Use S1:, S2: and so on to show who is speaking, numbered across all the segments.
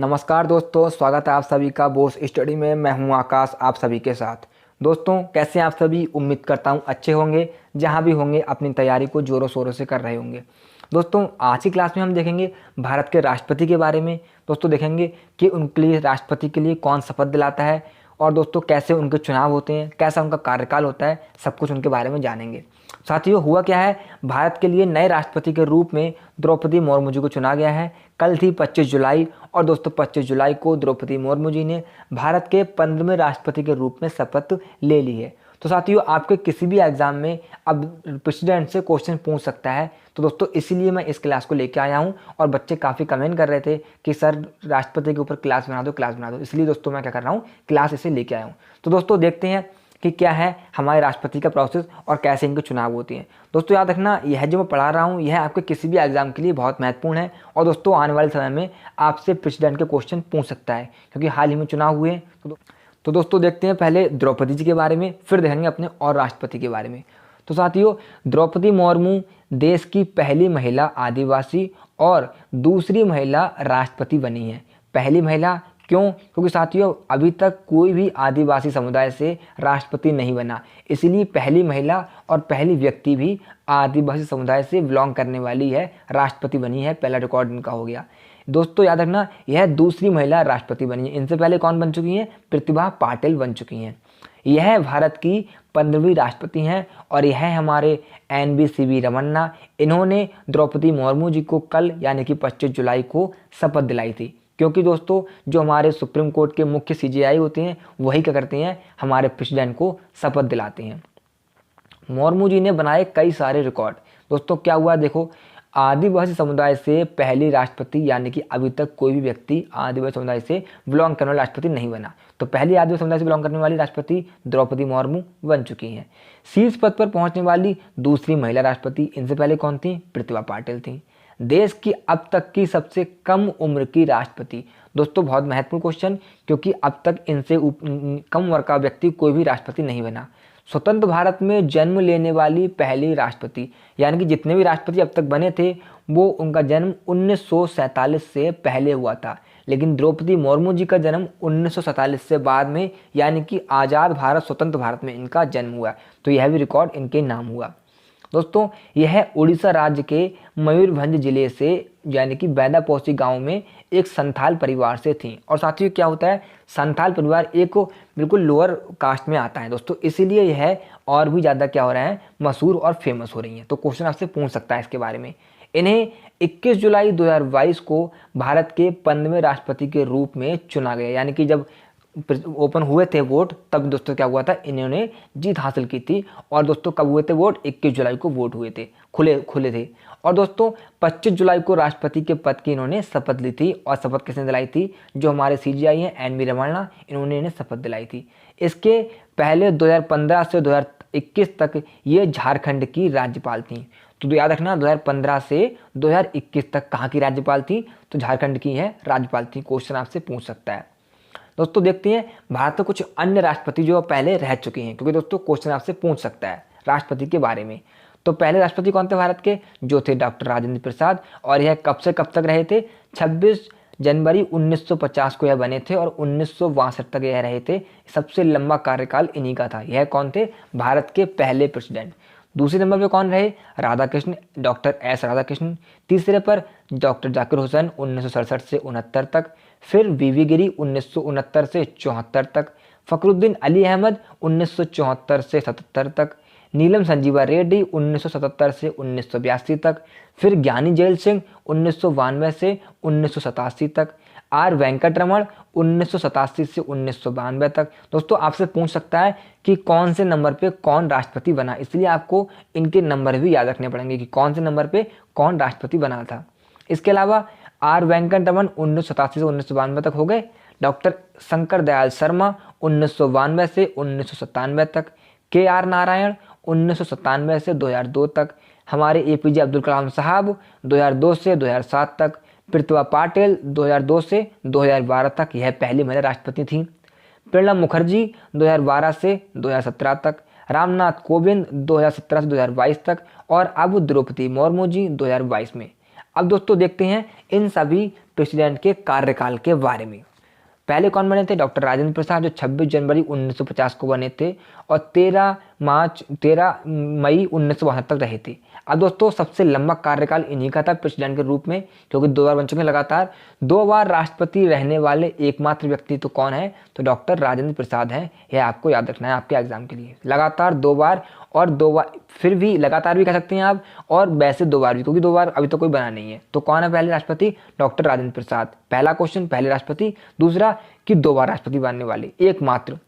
S1: नमस्कार दोस्तों, स्वागत है आप सभी का बोस स्टडी में। मैं हूं आकाश आप सभी के साथ। दोस्तों कैसे हैं आप सभी? उम्मीद करता हूं अच्छे होंगे। जहां भी होंगे अपनी तैयारी को ज़ोरों शोरों से कर रहे होंगे। दोस्तों आज की क्लास में हम देखेंगे भारत के राष्ट्रपति के बारे में। दोस्तों देखेंगे कि उनके लिए राष्ट्रपति के लिए कौन शपथ दिलाता है और दोस्तों कैसे उनके चुनाव होते हैं, कैसा उनका कार्यकाल होता है, सब कुछ उनके बारे में जानेंगे। साथियों हुआ क्या है, भारत के लिए नए राष्ट्रपति के रूप में द्रौपदी मुर्मू जी को चुना गया है। कल थी 25 जुलाई और दोस्तों 25 जुलाई को द्रौपदी मुर्मू जी ने भारत के 15वें राष्ट्रपति के रूप में शपथ ले ली है। तो साथियों आपके किसी भी एग्जाम में अब प्रेसिडेंट से क्वेश्चन पूछ सकता है। तो दोस्तों इसीलिए मैं इस क्लास को लेके आया हूं और बच्चे काफ़ी कमेंट कर रहे थे कि सर राष्ट्रपति के ऊपर क्लास बना दो, क्लास बना दो। इसलिए दोस्तों मैं क्या कर रहा हूँ, क्लास इसे लेके आया हूँ। तो दोस्तों देखते हैं कि क्या है हमारे राष्ट्रपति का प्रोसेस और कैसे इनके चुनाव होती हैं। दोस्तों याद रखना, यह जो मैं पढ़ा रहा हूँ यह आपके किसी भी एग्जाम के लिए बहुत महत्वपूर्ण है और दोस्तों आने वाले समय में आपसे प्रेसिडेंट के क्वेश्चन पूछ सकता है क्योंकि हाल ही में चुनाव हुए हैं। तो दोस्तों देखते हैं पहले द्रौपदी जी के बारे में, फिर देखेंगे अपने और राष्ट्रपति के बारे में। तो साथियों द्रौपदी मुर्मू देश की पहली महिला आदिवासी और दूसरी महिला राष्ट्रपति बनी है। पहली महिला क्यों? क्योंकि साथियों अभी तक कोई भी आदिवासी समुदाय से राष्ट्रपति नहीं बना, इसलिए पहली महिला और पहली व्यक्ति भी आदिवासी समुदाय से बिलोंग करने वाली है, राष्ट्रपति बनी है। पहला रिकॉर्ड इनका हो गया। दोस्तों याद रखना यह दूसरी महिला राष्ट्रपति बनी है। इनसे पहले कौन बन चुकी हैं? प्रतिभा पाटिल बन चुकी हैं। यह भारत की 15वीं राष्ट्रपति हैं और यह है हमारे NBCB रमन्ना। इन्होंने द्रौपदी मुर्मू जी को कल यानी कि 25 जुलाई को शपथ दिलाई थी, क्योंकि दोस्तों जो हमारे सुप्रीम कोर्ट के मुख्य CJI होते हैं वही क्या करते हैं, हमारे प्रेसिडेंट को शपथ दिलाते हैं। मुर्मू जी ने बनाए कई सारे रिकॉर्ड। दोस्तों क्या हुआ देखो, आदिवासी समुदाय से पहली राष्ट्रपति यानी कि अभी तक कोई भी व्यक्ति आदिवासी समुदाय से बिलोंग करने वाला राष्ट्रपति नहीं बना, तो पहली आदिवासी समुदाय से बिलोंग करने वाली राष्ट्रपति द्रौपदी मुर्मू बन चुकी हैं। शीर्ष पद पर पहुंचने वाली दूसरी महिला राष्ट्रपति इनसे पहले कौन थी? प्रतिभा पाटिल थी। देश की अब तक की सबसे कम उम्र की राष्ट्रपति। दोस्तों बहुत महत्वपूर्ण क्वेश्चन, क्योंकि अब तक इनसे कम उम्र का व्यक्ति कोई भी राष्ट्रपति नहीं बना। स्वतंत्र भारत में जन्म लेने वाली पहली राष्ट्रपति, यानी कि जितने भी राष्ट्रपति अब तक बने थे वो उनका जन्म 1947 से पहले हुआ था, लेकिन द्रौपदी मुर्मू जी का जन्म 1947 से बाद में यानी कि आज़ाद भारत स्वतंत्र भारत में इनका जन्म हुआ। तो यह भी रिकॉर्ड इनके नाम हुआ। दोस्तों यह उड़ीसा राज्य के मयूरभंज जिले से यानी कि बैदापोसी गांव में एक संथाल परिवार से थी। और साथियों क्या होता है, संथाल परिवार एक बिल्कुल लोअर कास्ट में आता है दोस्तों, इसीलिए यह और भी ज़्यादा क्या हो रहा है, मशहूर और फेमस हो रही हैं। तो क्वेश्चन आपसे पूछ सकता है इसके बारे में। इन्हें 21 जुलाई 2022 को भारत के 15वें राष्ट्रपति के रूप में चुना गया, यानी कि जब ओपन हुए थे वोट तब दोस्तों क्या हुआ था, इन्होंने जीत हासिल की थी। और दोस्तों कब हुए थे वोट? 21 जुलाई को वोट हुए थे, खुले थे। और दोस्तों 25 जुलाई को राष्ट्रपति के पद की इन्होंने शपथ ली थी। और शपथ किसने दिलाई थी? जो हमारे CJI हैं NV रमन्ना, इन्होंने इन्हें शपथ दिलाई थी। इसके पहले 2015 से 2021 तक ये झारखंड की राज्यपाल थी। तो याद रखना 2015 से 2021 तक कहाँ की राज्यपाल थी? तो झारखंड की है राज्यपाल थी। क्वेश्चन आपसे पूछ सकता है। दोस्तों देखते हैं भारत में कुछ अन्य राष्ट्रपति जो पहले रह चुके हैं, क्योंकि दोस्तों क्वेश्चन आपसे पूछ सकता है राष्ट्रपति के बारे में। तो पहले राष्ट्रपति कौन थे भारत के? जो थे डॉक्टर राजेंद्र प्रसाद। और यह कब से कब तक रहे थे? 26 जनवरी 1950 को यह बने थे और 1962 तक यह रहे थे। सबसे लंबा कार्यकाल इन्हीं का था। यह कौन थे? भारत के पहले प्रेसिडेंट। दूसरे नंबर पर कौन रहे? Radhakrishna, doctor S Radhakrishna. तीसरे पर डॉक्टर जाकिर हुसैन 1967 से 69 तक। फिर VV गिरी 1969 से 74 तक। फखरुद्दीन अली अहमद 1974 से 77 तक। नीलम संजीवा रेड्डी 1977 से 1982 तक। फिर ज्ञानी जैल सिंह 1992 से 1987 तक। R वेंकटरमण 1987 से 1992 तक। दोस्तों आपसे पूछ सकता है कि कौन से नंबर पे कौन राष्ट्रपति बना, इसलिए आपको इनके नंबर भी याद रखने पड़ेंगे कि कौन से नंबर पे कौन राष्ट्रपति बना था। इसके अलावा R वेंकटरमण 1987 से 1992 तक हो गए। डॉक्टर शंकर दयाल शर्मा 1992 से 1997 तक। KR नारायण 1997 से 2002 तक। हमारे APJ अब्दुल कलाम साहब 2002 से 2007 तक। प्रतिभा पाटिल 2002 से 2012 तक, यह पहली महिला राष्ट्रपति थी। प्रणब मुखर्जी 2012 से 2017 तक। रामनाथ कोविंद 2017 से 2022 तक। और अब द्रौपदी मुर्मू जी 2022 में। अब दोस्तों देखते हैं इन सभी प्रेसिडेंट के कार्यकाल के बारे में। पहले कौन बने थे? डॉक्टर राजेंद्र प्रसाद, जो 26 जनवरी 1950 को बने थे और 13 मई 1972 तक रहे थे। अब दोस्तों सबसे लंबा कार्यकाल इन्हीं का था प्रेसिडेंट के रूप में, क्योंकि 2 बार बन चुके हैं लगातार। 2 बार राष्ट्रपति रहने वाले एकमात्र व्यक्ति तो कौन है? तो डॉक्टर राजेंद्र प्रसाद हैं। यह आपको याद रखना है आपके एग्जाम के लिए। लगातार 2 बार, और 2 बार फिर भी लगातार भी कह सकते हैं आप, और वैसे 2 बार भी, क्योंकि 2 बार अभी तो कोई बना नहीं है। तो कौन है पहले राष्ट्रपति? डॉक्टर राजेंद्र प्रसाद। पहला क्वेश्चन, पहले राष्ट्रपति। दूसरा कि 2 बार राष्ट्रपति बनने वाले एकमात्र।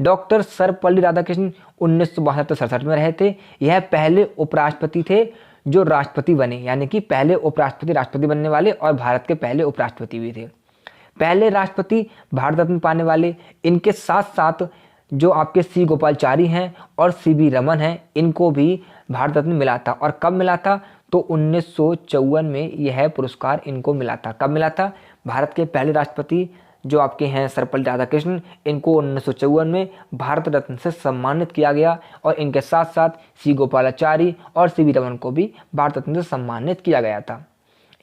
S1: डॉक्टर सर्वपल्ली राधाकृष्णन 1962-67 में रहे थे। यह पहले उपराष्ट्रपति थे जो राष्ट्रपति बने, यानी कि पहले उपराष्ट्रपति राष्ट्रपति बनने वाले, और भारत के पहले उपराष्ट्रपति भी थे। पहले राष्ट्रपति भारत रत्न पाने वाले। इनके साथ साथ जो आपके सी गोपालचारी हैं और CB रमन हैं, इनको भी भारत रत्न मिला था। और कब मिला था? तो 1954 में यह पुरस्कार इनको मिला था। कब मिला था? भारत के पहले राष्ट्रपति जो आपके हैं सर्वपल्ली राधाकृष्णन, इनको 1954 में भारत रत्न से सम्मानित किया गया, और इनके साथ साथ सी गोपालाचारी और CB रमन को भी भारत रत्न से सम्मानित किया गया था।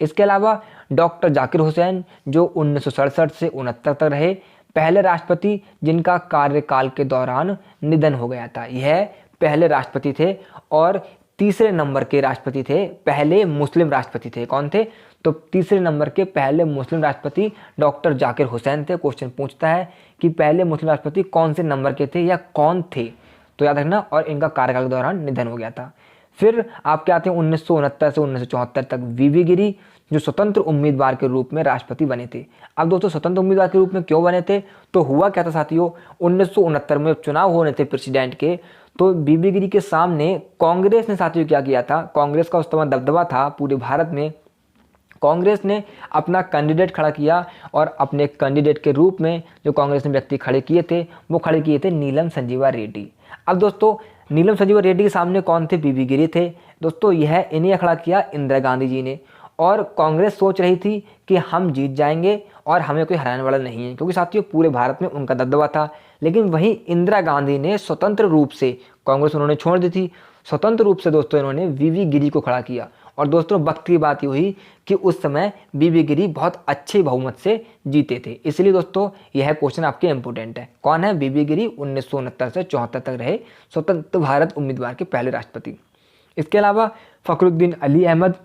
S1: इसके अलावा डॉक्टर जाकिर हुसैन, जो 1967 से 69 तक रहे, पहले राष्ट्रपति जिनका कार्यकाल के दौरान निधन हो गया था। यह पहले राष्ट्रपति थे, और तीसरे नंबर के राष्ट्रपति थे, पहले मुस्लिम राष्ट्रपति थे। कौन थे? तो तीसरे नंबर के पहले मुस्लिम राष्ट्रपति डॉक्टर जाकिर हुसैन थे। क्वेश्चन पूछता है कि पहले मुस्लिम राष्ट्रपति कौन से नंबर के थे या कौन थे, तो याद रखना। और इनका कार्यकाल के दौरान निधन हो गया था। फिर आपके आते हैं 1969 से 1974 तक VV गिरी, जो स्वतंत्र उम्मीदवार के रूप में राष्ट्रपति बने थे। अब दोस्तों स्वतंत्र उम्मीदवार के रूप में क्यों बने थे? तो हुआ क्या था साथियों, 1969 में चुनाव होने थे प्रेसिडेंट के, तो VV गिरी के सामने कांग्रेस ने साथियों क्या किया था? कांग्रेस का उस समय दबदबा था पूरे भारत में। कांग्रेस ने अपना कैंडिडेट खड़ा किया, और अपने कैंडिडेट के रूप में जो कांग्रेस ने व्यक्ति खड़े किए थे, वो खड़े किए थे नीलम संजीवा रेड्डी। अब दोस्तों नीलम संजीवा रेड्डी के सामने कौन थे? VV गिरी थे। दोस्तों यह इन्हें खड़ा किया इंदिरा गांधी जी ने, और कांग्रेस सोच रही थी कि हम जीत जाएंगे और हमें कोई हराने वाला नहीं है, क्योंकि साथियों पूरे भारत में उनका दबदबा था। लेकिन वहीं इंदिरा गांधी ने स्वतंत्र रूप से, कांग्रेस उन्होंने छोड़ दी थी, स्वतंत्र रूप से दोस्तों इन्होंने VV गिरी को खड़ा किया। और दोस्तों वक्त की बात ये हुई कि उस समय VV गिरी बहुत अच्छे बहुमत से जीते थे। इसलिए दोस्तों यह क्वेश्चन आपके इंपॉर्टेंट है। कौन है? VV गिरी 1969 से 74 तक रहे स्वतंत्र भारत उम्मीदवार के पहले राष्ट्रपति। इसके अलावा फखरुद्दीन अली अहमद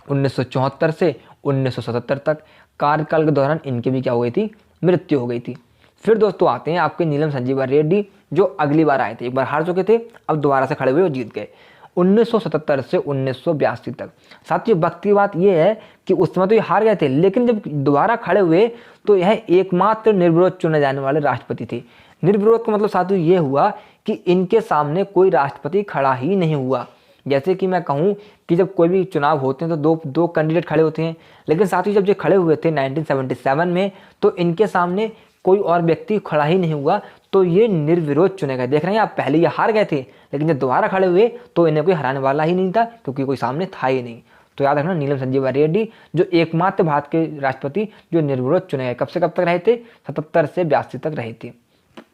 S1: 1974 से 1977 तक कार्यकाल के दौरान इनकी भी क्या हो गई थी? मृत्यु हो गई थी। फिर दोस्तों आते हैं आपके नीलम संजीवा रेड्डी, जो अगली बार आए थे। एक बार हार चुके थे, अब दोबारा से खड़े हुए और जीत गए 1977 से 1982 तक। साथियों वक्त की बात यह है कि उस समय तो ये हार गए थे, लेकिन जब दोबारा खड़े हुए तो यह एकमात्र निर्विरोध चुने जाने वाले राष्ट्रपति थे। निर्विरोध का मतलब साथियों ये हुआ कि इनके सामने कोई राष्ट्रपति खड़ा ही नहीं हुआ। जैसे कि मैं कहूँ कि जब कोई भी चुनाव होते हैं तो दो कैंडिडेट खड़े होते हैं, लेकिन साथियों जब ये खड़े हुए थे 1977 में, तो इनके सामने कोई और व्यक्ति खड़ा ही नहीं हुआ, तो ये निर्विरोध चुने गए। देख रहे हैं आप, पहले ये हार गए थे, लेकिन जब दोबारा खड़े हुए तो इन्हें कोई हराने वाला ही नहीं था, क्योंकि कोई सामने था ही नहीं। तो याद रखना नीलम संजीवा रेड्डी जो एकमात्र भारत के राष्ट्रपति जो निर्विरोध चुने गए। कब से कब तक रहे थे? 77 से 82 तक रहे थे।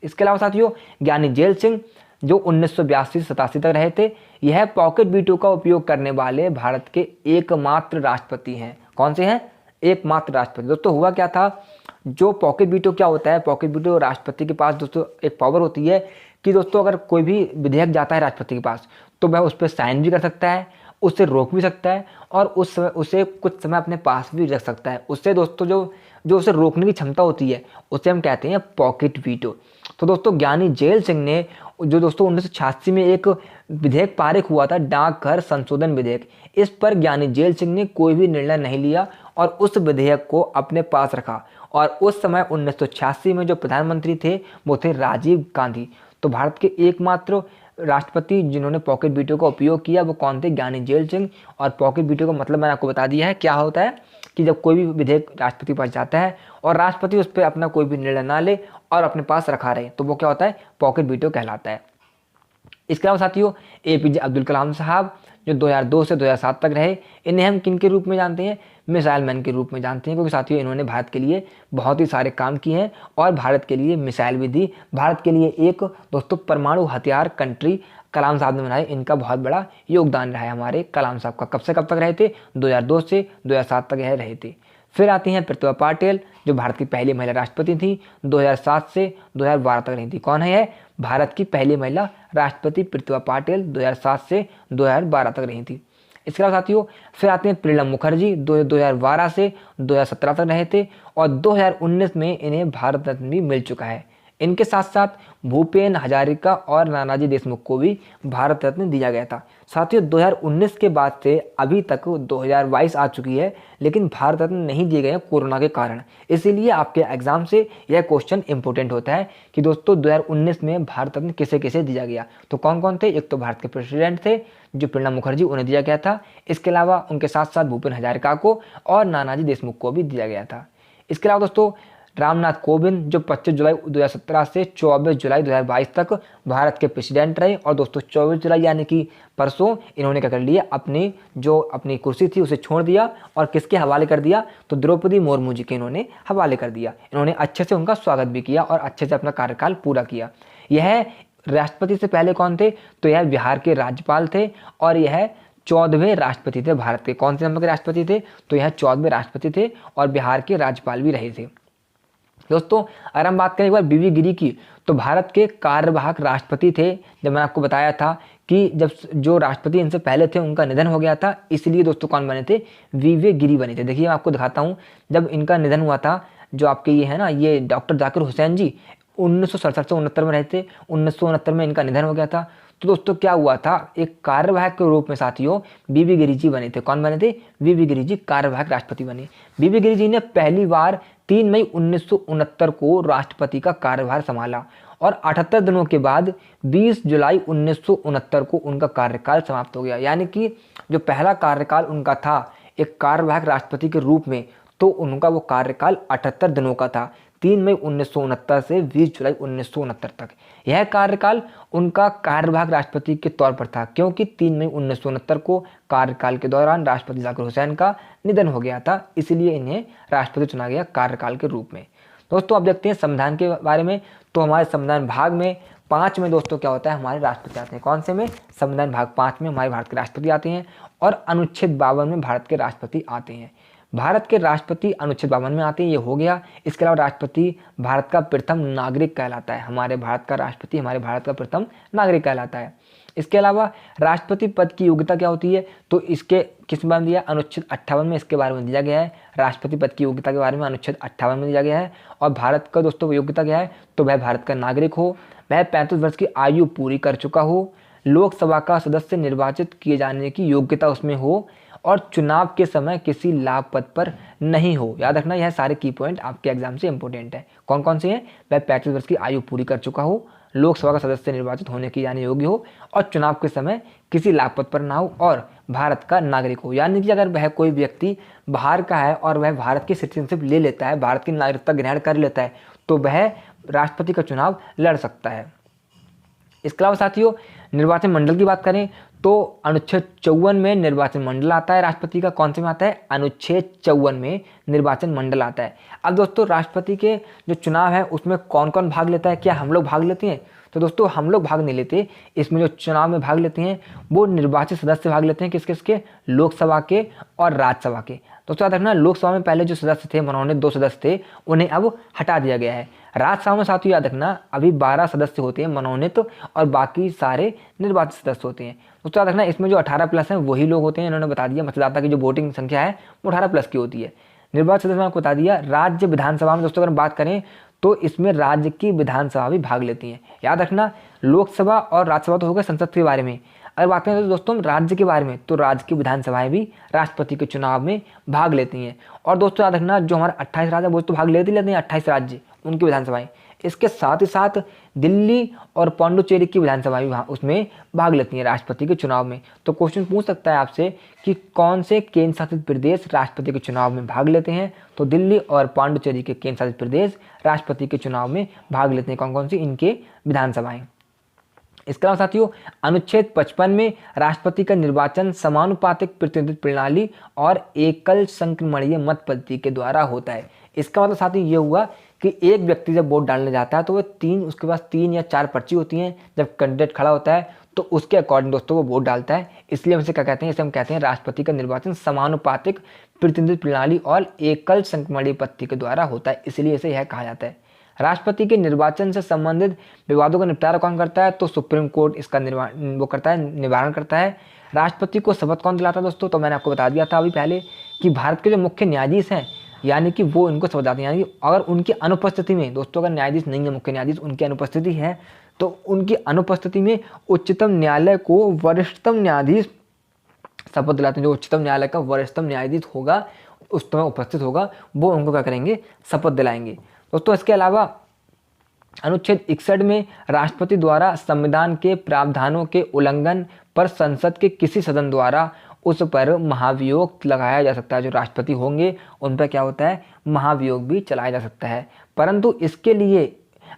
S1: इसके अलावा साथियों ज्ञानी जेल सिंह जो 1982 से 87 तक रहे थे। यह पॉकेट वीटो का उपयोग करने वाले भारत के एकमात्र राष्ट्रपति हैं। कौन से हैं? एकमात्र राष्ट्रपति। दोस्तों हुआ क्या था, जो पॉकेट वीटो क्या होता है? पॉकेट वीटो राष्ट्रपति के पास दोस्तों एक पावर होती है कि दोस्तों अगर कोई भी विधेयक जाता है राष्ट्रपति के पास, तो वह उस पर साइन भी कर सकता है, उससे रोक भी सकता है, और उसे कुछ समय अपने पास भी रख सकता है। उससे दोस्तों जो उसे रोकने की क्षमता होती है, उसे हम कहते हैं पॉकेट वीटो। तो दोस्तों ज्ञानी जेल सिंह ने जो दोस्तों 1986 में एक विधेयक पारित हुआ था, डाकघर संशोधन विधेयक, इस पर ज्ञानी जेल सिंह ने कोई भी निर्णय नहीं लिया और उस विधेयक को अपने पास रखा। और उस समय 1986 में जो प्रधानमंत्री थे वो थे राजीव गांधी। तो भारत के एकमात्र राष्ट्रपति जिन्होंने पॉकेट वीटो का उपयोग किया वो कौन थे? ज्ञानी जेल सिंह। और पॉकेट वीटो का मतलब मैंने आपको बता दिया है क्या होता है, कि जब कोई भी विधेयक राष्ट्रपति पास जाता है और राष्ट्रपति उस पर अपना कोई भी निर्णय ना ले और अपने पास रखा रहे, तो वो क्या होता है? पॉकेट वीटो कहलाता है। इसके अलावा साथियों APJ अब्दुल कलाम साहब जो 2002 से 2007 तक रहे, इन्हें हम किन के रूप में जानते हैं? मिसाइल मैन के रूप में जानते हैं, क्योंकि साथियों इन्होंने भारत के लिए बहुत ही सारे काम किए हैं और भारत के लिए मिसाइल भी दी। भारत के लिए एक दोस्तों परमाणु हथियार कंट्री कलाम साहब ने बनाए। इनका बहुत बड़ा योगदान रहा है हमारे कलाम साहब का। कब से कब तक रहे थे? 2002 से 2007 तक यह रहे थे। फिर आती हैं प्रतिभा पाटिल, जो भारत की पहली महिला राष्ट्रपति थी, 2007 से 2012 तक रही थी। कौन है यह? भारत की पहली महिला राष्ट्रपति प्रतिभा पाटिल 2007 से 2012 तक रही थी। इसके अलावा साथियों फिर आते हैं प्रणब मुखर्जी, 2012 से 2017 तक रहे थे और 2019 में इन्हें भारत रत्न भी मिल चुका है। इनके साथ साथ भूपेन हजारिका और नानाजी देशमुख को भी भारत रत्न दिया गया था। साथियों 2019 के बाद से अभी तक 2022 आ चुकी है, लेकिन भारत रत्न नहीं दिए गए हैं कोरोना के कारण। इसीलिए आपके एग्जाम से यह क्वेश्चन इंपॉर्टेंट होता है कि दोस्तों 2019 में भारत रत्न किसे किसे दिया गया। तो कौन कौन थे? एक तो भारत के प्रेसिडेंट थे जो प्रणब मुखर्जी, उन्हें दिया गया था। इसके अलावा उनके साथ साथ भूपेन हजारिका को और नानाजी देशमुख को भी दिया गया था। इसके अलावा दोस्तों रामनाथ कोविंद, जो 25 जुलाई 2017 से 24 जुलाई 2022 तक भारत के प्रेसिडेंट रहे। और दोस्तों 24 जुलाई यानी कि परसों इन्होंने क्या कर लिया, अपनी कुर्सी थी उसे छोड़ दिया और किसके हवाले कर दिया? तो द्रौपदी मुर्मू जी के इन्होंने हवाले कर दिया। इन्होंने अच्छे से उनका स्वागत भी किया और अच्छे से अपना कार्यकाल पूरा किया। यह राष्ट्रपति से पहले कौन थे? तो यह बिहार के राज्यपाल थे और यह 14वें राष्ट्रपति थे भारत के। कौन से नंबर के राष्ट्रपति थे? तो यह 14वें राष्ट्रपति थे और बिहार के राज्यपाल भी रहे थे। दोस्तों अगर हम बात करें एक बार बीवी गिरी की, तो भारत के कार्यवाहक राष्ट्रपति थे। जब मैंने आपको बताया था कि जब जो राष्ट्रपति इनसे पहले थे उनका निधन हो गया था, इसलिए दोस्तों कौन बने थे? वीवी गिरी बने थे। देखिए मैं आपको दिखाता हूँ, जब इनका निधन हुआ था, जो आपके ये है ना, ये डॉक्टर जाकिर हुसैन जी 1967 से 69 में रहे थे। 1969 में इनका निधन हो गया था। तो दोस्तों क्या हुआ था, एक कार्यवाहक के रूप में साथियों बीबी गिरी जी बने थे। कौन बने थे? बीबी गिरी जी कार्यवाहक राष्ट्रपति बने। बीबी गिरी जी ने पहली बार 3 मई 1969 को राष्ट्रपति का कार्यभार संभाला और 78 दिनों के बाद 20 जुलाई 1969 को उनका कार्यकाल समाप्त हो गया। यानी कि जो पहला कार्यकाल उनका था एक कार्यवाहक राष्ट्रपति के रूप में, तो उनका वो कार्यकाल 78 दिनों का था, 3 मई 1969 से 20 जुलाई 1969 तक। यह कार्यकाल उनका कार्यवाहक राष्ट्रपति के तौर पर था, क्योंकि 3 मई 1969 को कार्यकाल के दौरान राष्ट्रपति जाकिर हुसैन का निधन हो गया था, इसलिए इन्हें राष्ट्रपति चुना गया कार्यकाल के रूप में। दोस्तों अब देखते हैं संविधान के बारे में। तो हमारे संविधान भाग में 5 में दोस्तों क्या होता है, हमारे राष्ट्रपति आते हैं। कौन से में? संविधान भाग 5 में हमारे भारत के राष्ट्रपति आते हैं और अनुच्छेद 52 में भारत के राष्ट्रपति आते हैं। भारत के राष्ट्रपति अनुच्छेद 52 में आते हैं, ये हो गया। इसके अलावा राष्ट्रपति भारत का प्रथम नागरिक कहलाता है। हमारे भारत का राष्ट्रपति हमारे भारत का प्रथम नागरिक कहलाता है। इसके अलावा राष्ट्रपति पद की योग्यता क्या होती है? तो इसके किस बारे में दिया? अनुच्छेद 58 में इसके बारे में दिया गया है। राष्ट्रपति पद की योग्यता के बारे में अनुच्छेद 58 में दिया गया है। और भारत का दोस्तों योग्यता क्या है? तो वह भारत का नागरिक हो, वह 35 वर्ष की आयु पूरी कर चुका हो, लोकसभा का सदस्य निर्वाचित किए जाने की योग्यता उसमें हो और चुनाव के समय किसी लाभ पद पर नहीं हो। याद रखना यह सारे की पॉइंट आपके एग्जाम से इंपॉर्टेंट है। कौन कौन से हैं? वह 35 वर्ष की आयु पूरी कर चुका हो, लोकसभा का सदस्य निर्वाचित होने की यानी योग्य हो और चुनाव के समय किसी लाभ पद पर ना हो और भारत का नागरिक हो। यानी कि अगर वह कोई व्यक्ति बाहर का है और वह भारत की सिटीजनशिप ले लेता है, भारत की नागरिकता ग्रहण कर लेता है, तो वह राष्ट्रपति का चुनाव लड़ सकता है। इसके अलावा साथियों निर्वाचन मंडल की बात करें तो अनुच्छेद 54 में निर्वाचन मंडल आता है राष्ट्रपति का। कौन से में आता है? अनुच्छेद 54 में निर्वाचन मंडल आता है। अब दोस्तों राष्ट्रपति के जो चुनाव है उसमें कौन कौन भाग लेता है? क्या हम लोग भाग लेते हैं? तो दोस्तों हम लोग भाग नहीं लेते। इसमें जो चुनाव में भाग लेते हैं वो निर्वाचित सदस्य भाग लेते हैं। किस किसके? लोकसभा के और राज्यसभा के। दोस्तों याद रखना लोकसभा में पहले जो सदस्य थे मनोनीत 2 सदस्य थे, उन्हें अब हटा दिया गया है। राज्यसभा में साथियों याद रखना अभी 12 सदस्य होते हैं मनोनीत और बाकी सारे निर्वाचित सदस्य होते हैं। दोस्तों याद रखना इसमें जो 18+ हैं वही लोग होते हैं। इन्होंने बता दिया मतदाता की जो वोटिंग संख्या है वो 18+ की होती है। निर्वाचित सदस्य में आपको बता दिया। राज्य विधानसभा में दोस्तों अगर बात करें तो इसमें राज्य की विधानसभा भी भाग लेती हैं। याद रखना लोकसभा और राज्यसभा तो हो गए संसद के बारे में। अगर बात करें तो दोस्तों राज्य के बारे में, तो राज्य की विधानसभाएं भी राष्ट्रपति के चुनाव में भाग लेती हैं। और दोस्तों याद रखना जो हमारे 28 राज्य वो तो भाग लेते हैं 28 राज्य उनकी विधानसभाएं। इसके साथ ही साथ दिल्ली और पौंडुचेरी की विधानसभाएं भी उसमें भाग लेती हैं राष्ट्रपति के चुनाव में। तो क्वेश्चन पूछ सकता है आपसे कि कौन से केंद्र शासित प्रदेश राष्ट्रपति के चुनाव में भाग लेते हैं? तो दिल्ली और पौंडुचेरी के केंद्र शासित प्रदेश राष्ट्रपति के चुनाव में भाग लेते हैं। कौन कौन सी? इनके विधानसभाएं। इसके अलावा साथियों अनुच्छेद 55 में राष्ट्रपति का निर्वाचन समानुपातिक प्रतिनिधित्व प्रणाली और एकल संक्रमणीय मत पद्धति के द्वारा होता है। इसका मतलब साथियों ये हुआ कि एक व्यक्ति जब वोट डालने जाता है तो वो उसके पास 3 या 4 पर्ची होती हैं। जब कैंडिडेट खड़ा होता है तो उसके अकॉर्डिंग दोस्तों वो वोट डालता है। इसलिए हम इसे क्या कहते हैं, इसे हम कहते हैं राष्ट्रपति का निर्वाचन समानुपातिक प्रतिनिधित्व प्रणाली और एकल संक्रमणीय पद्धति के द्वारा होता है, इसलिए इसे यह कहा जाता है। राष्ट्रपति के निर्वाचन से संबंधित विवादों का निपटारा कौन करता है, तो सुप्रीम कोर्ट इसका निवारण करता है। राष्ट्रपति को शपथ कौन दिलाता है दोस्तों, तो मैंने आपको बता दिया था अभी पहले कि भारत के जो मुख्य न्यायाधीश हैं यानी कि वो इनको शपथ दिलाते हैं। यानी कि अगर उनकी अनुपस्थिति में दोस्तों, अगर न्यायाधीश नहीं है मुख्य न्यायाधीश, उनकी अनुपस्थिति है, तो उनकी अनुपस्थिति में उच्चतम न्यायालय को वरिष्ठतम न्यायाधीश शपथ दिलाते हैं। जो उच्चतम न्यायालय का वरिष्ठतम न्यायाधीश होगा, उस समय उपस्थित होगा, वो उनको क्या करेंगे, शपथ दिलाएंगे दोस्तों। इसके अलावा अनुच्छेद 61 में राष्ट्रपति द्वारा संविधान के प्रावधानों के उल्लंघन पर संसद के किसी सदन द्वारा उस पर महाभियोग लगाया जा सकता है। जो राष्ट्रपति होंगे उन पर क्या होता है, महाभियोग भी चलाया जा सकता है। परंतु इसके लिए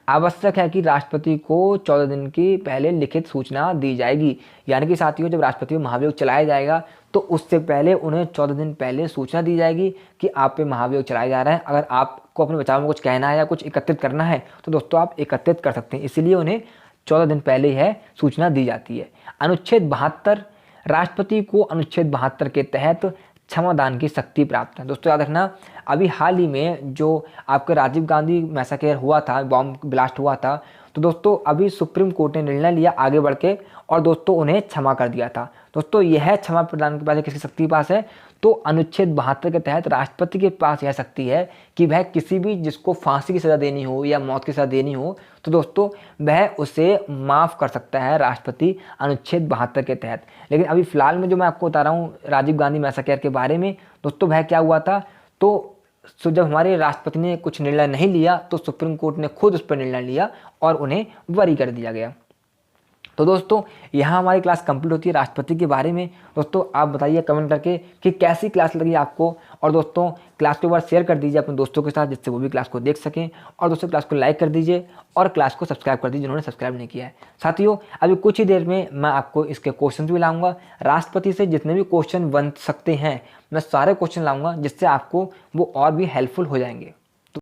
S1: आवश्यक है कि राष्ट्रपति को 14 दिन की पहले लिखित सूचना दी जाएगी। यानी कि साथियों, जब राष्ट्रपति को महाभियोग चलाया जाएगा तो उससे पहले उन्हें 14 दिन पहले सूचना दी जाएगी कि आप पे महाभियोग चलाया जा रहा है। अगर आपको अपने बचाव में कुछ कहना है या कुछ एकत्रित करना है तो दोस्तों आप एकत्रित कर सकते हैं, इसीलिए उन्हें 14 दिन पहले यह सूचना दी जाती है। अनुच्छेद 72, राष्ट्रपति को अनुच्छेद 72 के तहत क्षमादान की शक्ति प्राप्त है। दोस्तों याद रखना, अभी हाल ही में जो आपके राजीव गांधी मैसेकर हुआ था, बॉम्ब ब्लास्ट हुआ था, तो दोस्तों अभी सुप्रीम कोर्ट ने निर्णय लिया आगे बढ़ के और दोस्तों उन्हें क्षमा कर दिया था। दोस्तों यह क्षमा प्रदान के पास किसकी शक्ति पास है, तो अनुच्छेद 72 के तहत राष्ट्रपति के पास यह शक्ति है कि वह किसी भी जिसको फांसी की सज़ा देनी हो या मौत की सज़ा देनी हो तो दोस्तों वह उसे माफ़ कर सकता है राष्ट्रपति अनुच्छेद 72 के तहत। लेकिन अभी फ़िलहाल में जो मैं आपको बता रहा हूँ राजीव गांधी मैसेकर के बारे में, दोस्तों वह क्या हुआ था, तो जब हमारे राष्ट्रपति ने कुछ निर्णय नहीं लिया तो सुप्रीम कोर्ट ने खुद उस पर निर्णय लिया और उन्हें बरी कर दिया गया। तो दोस्तों यहाँ हमारी क्लास कंप्लीट होती है राष्ट्रपति के बारे में। दोस्तों आप बताइए कमेंट करके कि कैसी क्लास लगी आपको, और दोस्तों क्लास को एक बार शेयर कर दीजिए अपने दोस्तों के साथ जिससे वो भी क्लास को देख सकें, और दोस्तों क्लास को लाइक कर दीजिए और क्लास को सब्सक्राइब कर दीजिए जिन्होंने सब्सक्राइब नहीं किया है। साथियों अभी कुछ ही देर में मैं आपको इसके क्वेश्चन भी लाऊंगा, राष्ट्रपति से जितने भी क्वेश्चन बन सकते हैं मैं सारे क्वेश्चन लाऊंगा जिससे आपको वो और भी हेल्पफुल हो जाएंगे।